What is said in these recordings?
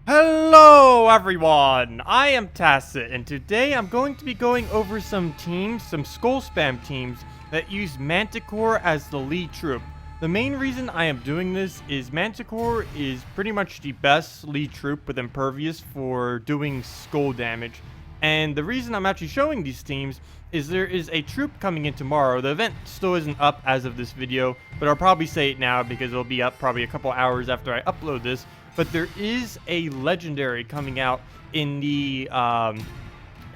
Hello everyone, I am Tacet, and today I'm going to be going over some teams, some skull spam teams that use Manticore as the lead troop. The main reason I am doing this is Manticore is pretty much the best lead troop with impervious for doing skull damage. And the reason I'm actually showing these teams is there is a troop coming in tomorrow. The event still isn't up as of this video, but I'll probably say it now because it'll be up probably a couple hours after I upload this. But there is a legendary coming out in the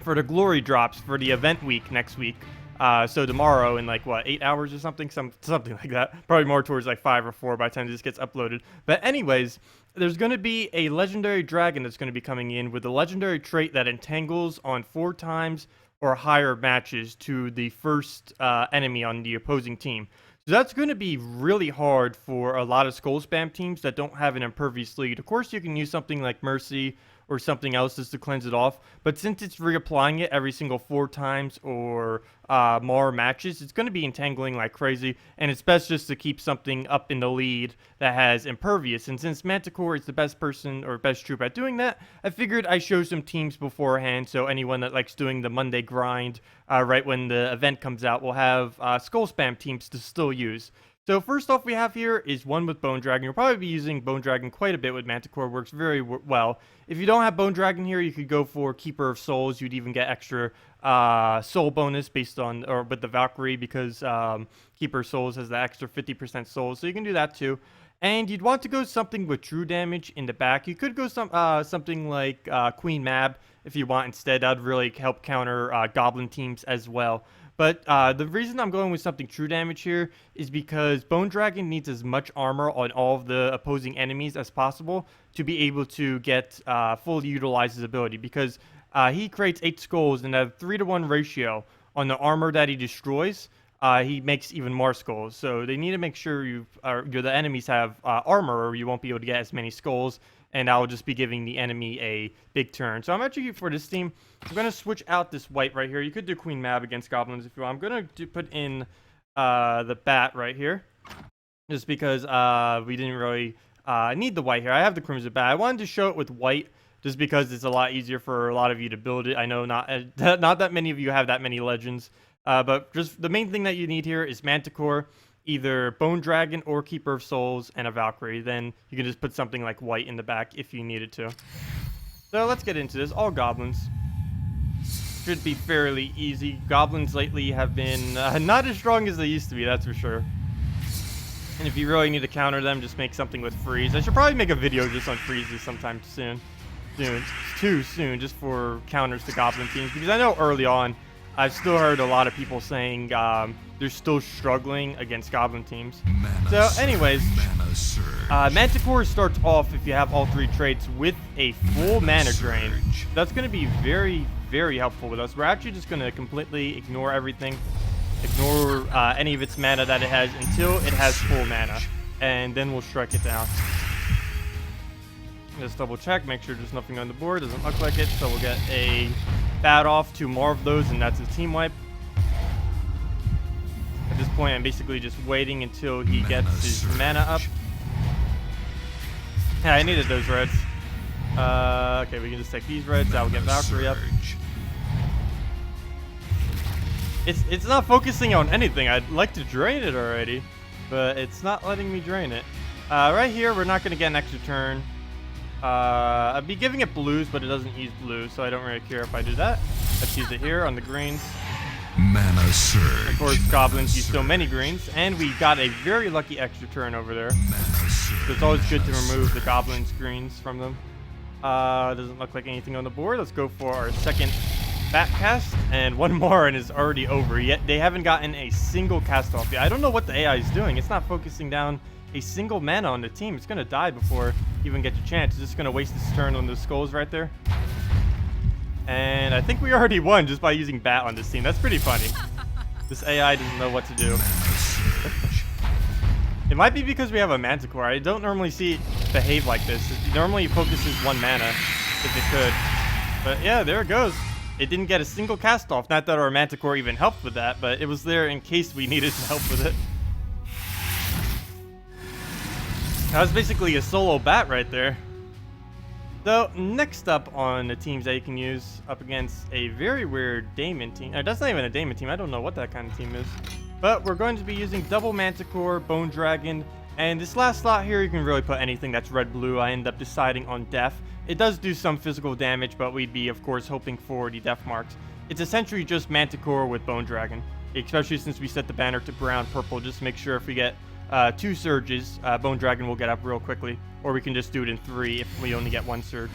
for the glory drops for the event week next week. So tomorrow in like what 8 hours or something, something like that. Probably more towards like 5 or 4 by the time this gets uploaded. But anyways, there's going to be a legendary dragon that's going to be coming in with a legendary trait that entangles on 4 times or higher matches to the first enemy on the opposing team. So that's going to be really hard for a lot of skull spam teams that don't have an impervious lead. Of course, you can use something like Mercy or something else just to cleanse it off. But since it's reapplying it every single 4 times or more matches, it's going to be entangling like crazy. And it's best just to keep something up in the lead that has impervious. And since Manticore is the best person or best troop at doing that, I figured I'd show some teams beforehand. So anyone that likes doing the Monday grind right when the event comes out will have skull spam teams to still use. So first off we have here is one with Bone Dragon. You'll probably be using Bone Dragon quite a bit with Manticore. Works very well. If you don't have Bone Dragon here, you could go for Keeper of Souls. You'd even get extra soul bonus based on, or with the Valkyrie, because Keeper of Souls has the extra 50% souls. So you can do that too. And you'd want to go something with true damage in the back. You could go something like Queen Mab if you want instead. That would really help counter Goblin teams as well. But the reason I'm going with something true damage here is because Bone Dragon needs as much armor on all of the opposing enemies as possible to be able to get fully utilize his ability. Because he creates 8 skulls and at a 3-to-1 ratio on the armor that he destroys, he makes even more skulls. So they need to make sure the enemies have armor, or you won't be able to get as many skulls. And I will just be giving the enemy a big turn. So I'm actually, for this team, I'm going to switch out this white right here. You could do Queen Mab against Goblins if you want. I'm going to put in the Bat right here. Just because we didn't really need the white here. I have the Crimson Bat. I wanted to show it with white just because it's a lot easier for a lot of you to build it. I know not that many of you have that many legends. But just the main thing that you need here is Manticore, either Bone Dragon or Keeper of Souls, and a Valkyrie. Then you can just put something like white in the back if you needed to. So let's get into this. All goblins. Should be fairly easy. Goblins lately have been not as strong as they used to be, that's for sure. And if you really need to counter them, just make something with freeze. I should probably make a video just on freezes sometime soon. It's too soon just for counters to goblin teams, because I know early on I've still heard a lot of people saying they're still struggling against goblin teams. So anyways, Manticore starts off, if you have all 3 traits, with a full mana drain. That's going to be very, very helpful with us. We're actually just going to completely ignore everything. Ignore any of its mana that it has until it has full mana. And then we'll strike it down. Just double check, make sure there's nothing on the board. Doesn't look like it, so we'll get a bat off, 2 more of those, and that's a team wipe. At this point, I'm basically just waiting until he gets his mana up. Yeah, I needed those reds. Okay, we can just take these reds. That will get Valkyrie up. It's not focusing on anything. I'd like to drain it already, but it's not letting me drain it. Right here, we're not going to get an extra turn. I'd be giving it blues, but it doesn't use blue, so I don't really care if I do that. Let's use it here on the greens. Mana surge. Of course, goblins use so many greens, and we got a very lucky extra turn over there. So it's always good to remove the goblins' greens from them. Doesn't look like anything on the board. Let's go for our second bat cast, and one more, and it's already over. Yet they haven't gotten a single cast off yet. I don't know what the AI is doing. It's not focusing down a single mana on the team. It's going to die before you even get your chance. It's just going to waste its turn on those skulls right there. And I think we already won just by using Bat on this team. That's pretty funny. This AI doesn't know what to do. It might be because we have a Manticore. I don't normally see it behave like this. It normally focuses 1 mana if it could. But yeah, there it goes. It didn't get a single cast off. Not that our Manticore even helped with that, but it was there in case we needed help with it. That was basically a solo bat right there. So next up on the teams that you can use up against a very weird Daemon team. That's not even a Daemon team. I don't know what that kind of team is. But we're going to be using double Manticore, Bone Dragon, and this last slot here you can really put anything that's red-blue. I end up deciding on Death. It does do some physical damage, but we'd be of course hoping for the Death marks. It's essentially just Manticore with Bone Dragon, especially since we set the banner to brown purple. Just make sure if we get 2 surges, Bone Dragon will get up real quickly, or we can just do it in 3 if we only get 1 surge.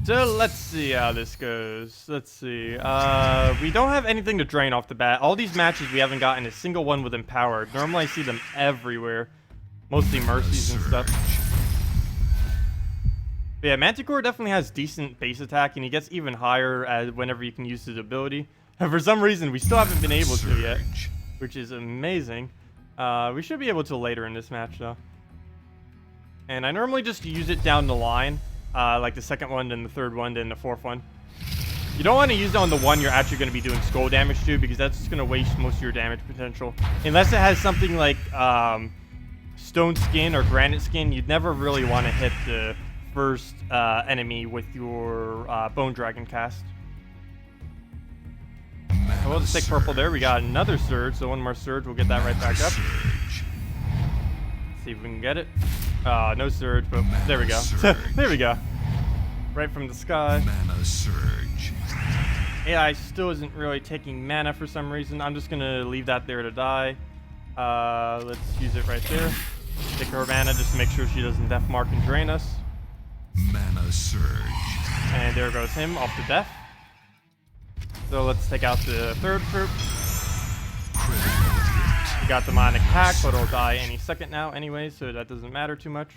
So let's see how this goes. Let's see. We don't have anything to drain off the bat. All these matches we haven't gotten a single one with Empowered. Normally I see them everywhere, mostly Mercies and stuff. But yeah, Manticore definitely has decent base attack, and he gets even higher whenever you can use his ability. And for some reason, we still haven't been able to yet, which is amazing. We should be able to later in this match, though. And I normally just use it down the line, like the second one, then the third one, then the fourth one. You don't want to use it on the one you're actually going to be doing skull damage to, because that's just going to waste most of your damage potential. Unless it has something like stone skin or granite skin, you'd never really want to hit the first enemy with your Bone Dragon cast. So we'll just take purple there. We got another surge, so 1 more surge. We'll get that right back up. Let's see if we can get it. No surge, but there we go. There we go. Right from the sky. Mana surge. AI still isn't really taking mana for some reason. I'm just gonna leave that there to die. Let's use it right there. Take her mana just to make sure she doesn't death mark and drain us. Mana surge. And there goes him off to death. So let's take out the third troop. We got demonic pack, but it'll die any second now anyway, so that doesn't matter too much.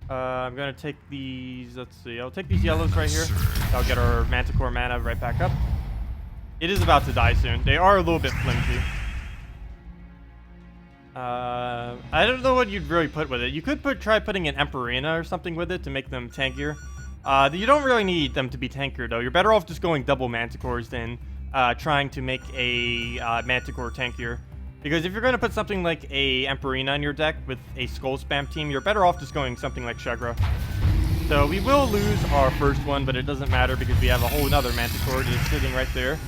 I'm gonna take these. Let's see. I'll take these yellows right here. I'll get our Manticore mana right back up. It is about to die soon. They are a little bit flimsy. I don't know what you'd really put with it. You could try putting an Emperina or something with it to make them tankier. You don't really need them to be tankier though. You're better off just going double Manticores than trying to make a Manticore tankier. Because if you're going to put something like a Emperina in your deck with a Skull Spam team, you're better off just going something like Shegra. So we will lose our first one, but it doesn't matter because we have a whole nother Manticore just sitting right there,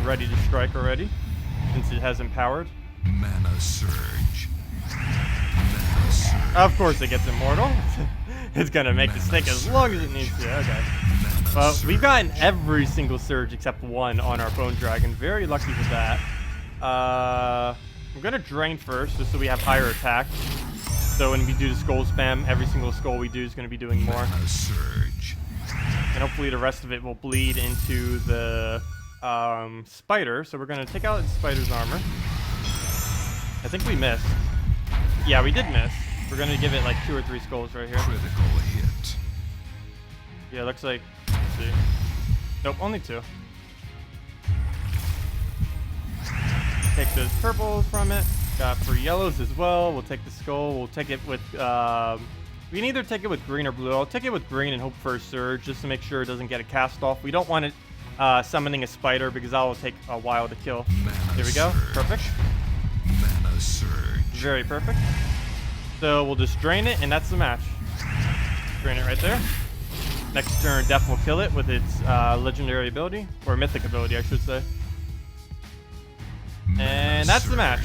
ready to strike already, since it has Empowered. Mana surge. Mana surge. Of course it gets Immortal. It's going to make the stick as long as it needs to. Okay. Well, we've gotten every single surge except 1 on our Bone Dragon. Very lucky with that. I'm going to drain first just so we have higher attack. So when we do the skull spam, every single skull we do is going to be doing more. Surge. And hopefully the rest of it will bleed into the spider. So we're going to take out the spider's armor. I think we missed. Yeah, we did miss. We're going to give it like 2 or 3 skulls right here. Critical hit. Yeah, looks like... Let's see. Nope, only 2. Take those purples from it. Got 3 yellows as well. We'll take the skull. We'll take it with... we can either take it with green or blue. I'll take it with green and hope for a surge just to make sure it doesn't get a cast off. We don't want it summoning a spider because that will take a while to kill. There we go. Perfect. Mana surge. Very perfect. So we'll just drain it, and that's the match. Drain it right there. Next turn, Death will kill it with its legendary ability, or mythic ability, I should say. And that's the match.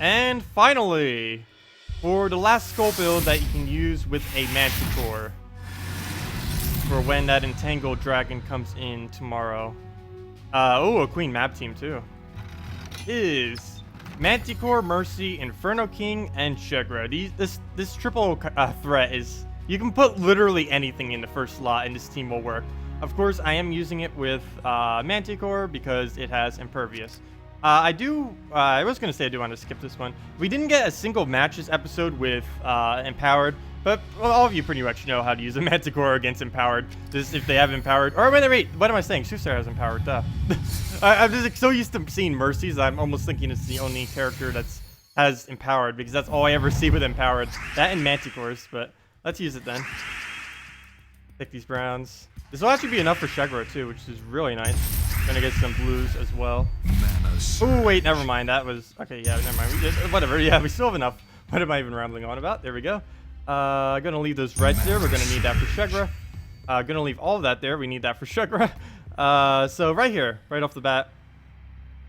And finally, for the last skull build that you can use with a Manticore, for when that Entangled Dragon comes in tomorrow. Oh, a Queen Map team too. Is Manticore, Mercy, Inferno King, and Shegra. This triple threat is... You can put literally anything in the first slot and this team will work. Of course, I am using it with Manticore because it has Impervious. I was going to say I do want to skip this one. We didn't get a single match this episode with Empowered, but all of you pretty much know how to use a Manticore against Empowered. Just if they have Empowered... Or wait, what am I saying? Soothsayer has Empowered, duh. I'm just so used to seeing Mercies, I'm almost thinking it's the only character that's has Empowered, because that's all I ever see with Empowered. That and Manticores, but let's use it then. Take these browns. This will actually be enough for Shegra too, which is really nice. Gonna get some blues as well. Mana surge. Oh, wait, never mind. That was... Okay, yeah, never mind. We did... Whatever, yeah, we still have enough. What am I even rambling on about? There we go. Gonna leave those reds there. We're gonna need that for Shegra. Gonna leave all of that there. We need that for Shegra. So right here, right off the bat.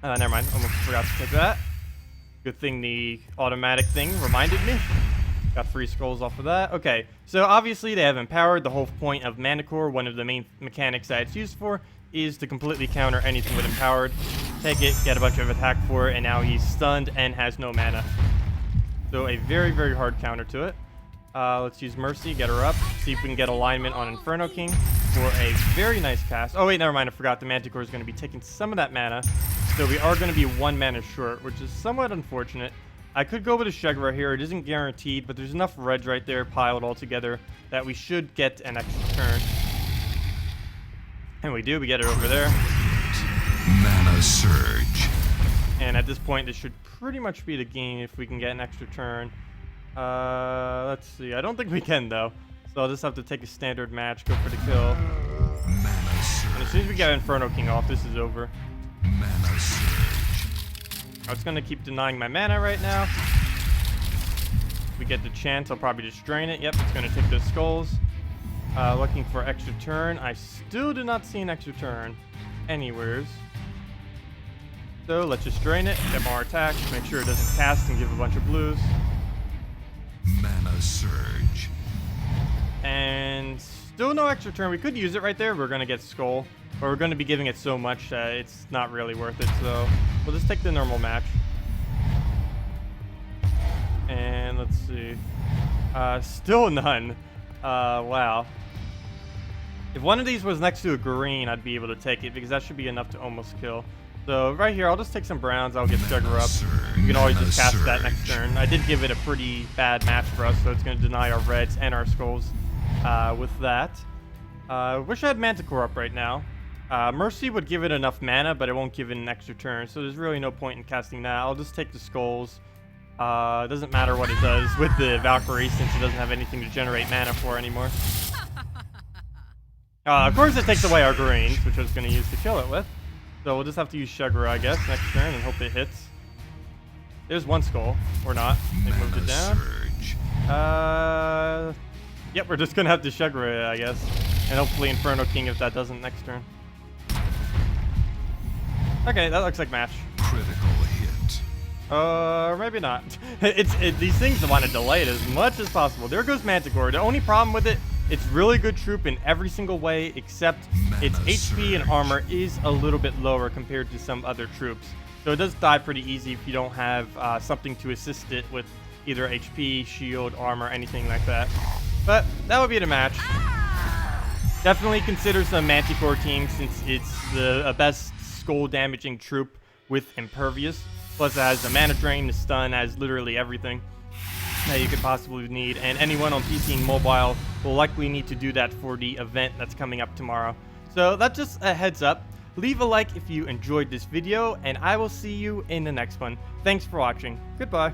Never mind. Almost forgot to take that. Good thing the automatic thing reminded me. Got free scrolls off of that. Okay, so obviously they have empowered. The whole point of Manticore, one of the main mechanics that it's used for, is to completely counter anything with empowered. Take it, get a bunch of attack for it, and now he's stunned and has no mana. So a very, very hard counter to it. Let's use Mercy, get her up, see if we can get alignment on Inferno King for a very nice cast. Oh wait, never mind, I forgot the Manticore is going to be taking some of that mana. So we are going to be 1 mana short, which is somewhat unfortunate. I could go with a Shegra here. It isn't guaranteed, but there's enough reds right there piled all together that we should get an extra turn. And we do. We get it over there. Mana surge. And at this point, this should pretty much be the game if we can get an extra turn. Let's see. I don't think we can, though. So I'll just have to take a standard match, go for the kill. Mana surge. And as soon as we get Inferno King off, this is over. Mana surge. I was going to keep denying my mana right now. If we get the chance, I'll probably just drain it. Yep, it's going to take those skulls. Looking for extra turn. I still do not see an extra turn anywheres. So let's just drain it, get more attack, make sure it doesn't cast and give a bunch of blues. Mana surge. And still no extra turn. We could use it right there. We're going to get skull. But we're going to be giving it so much that it's not really worth it. So we'll just take the normal match. And let's see. Still none. Wow. If one of these was next to a green, I'd be able to take it because that should be enough to almost kill. So right here, I'll just take some browns. I'll get Sugar up. You can always just cast that next turn. I did give it a pretty bad match for us, so it's going to deny our reds and our skulls with that. Wish I had Manticore up right now. Mercy would give it enough mana, but it won't give it an extra turn, so there's really no point in casting that. I'll just take the skulls. It doesn't matter what it does with the Valkyrie since it doesn't have anything to generate mana for anymore. Of course it takes away our greens, which I was going to use to kill it with. So we'll just have to use Sugar, I guess, next turn and hope it hits. There's one skull. Or not. They moved it down. Yep, we're just going to have to Sugar it, I guess. And hopefully Inferno King if that doesn't next turn. Okay, that looks like match. Critical hit. Or maybe not. These things want to delay it as much as possible. There goes Manticore. The only problem with it, it's really good troop in every single way, except its HP and armor is a little bit lower compared to some other troops. So it does die pretty easy if you don't have something to assist it with either HP, shield, armor, anything like that. But that would be the match. Definitely consider some Manticore teams since it's the best skull damaging troop with impervious. Plus it has the mana drain, the stun, has literally everything that you could possibly need, and anyone on PC and mobile will likely need to do that for the event that's coming up tomorrow. So that's just a heads up. Leave a like if you enjoyed this video, and I will see you in the next one. Thanks for watching. Goodbye.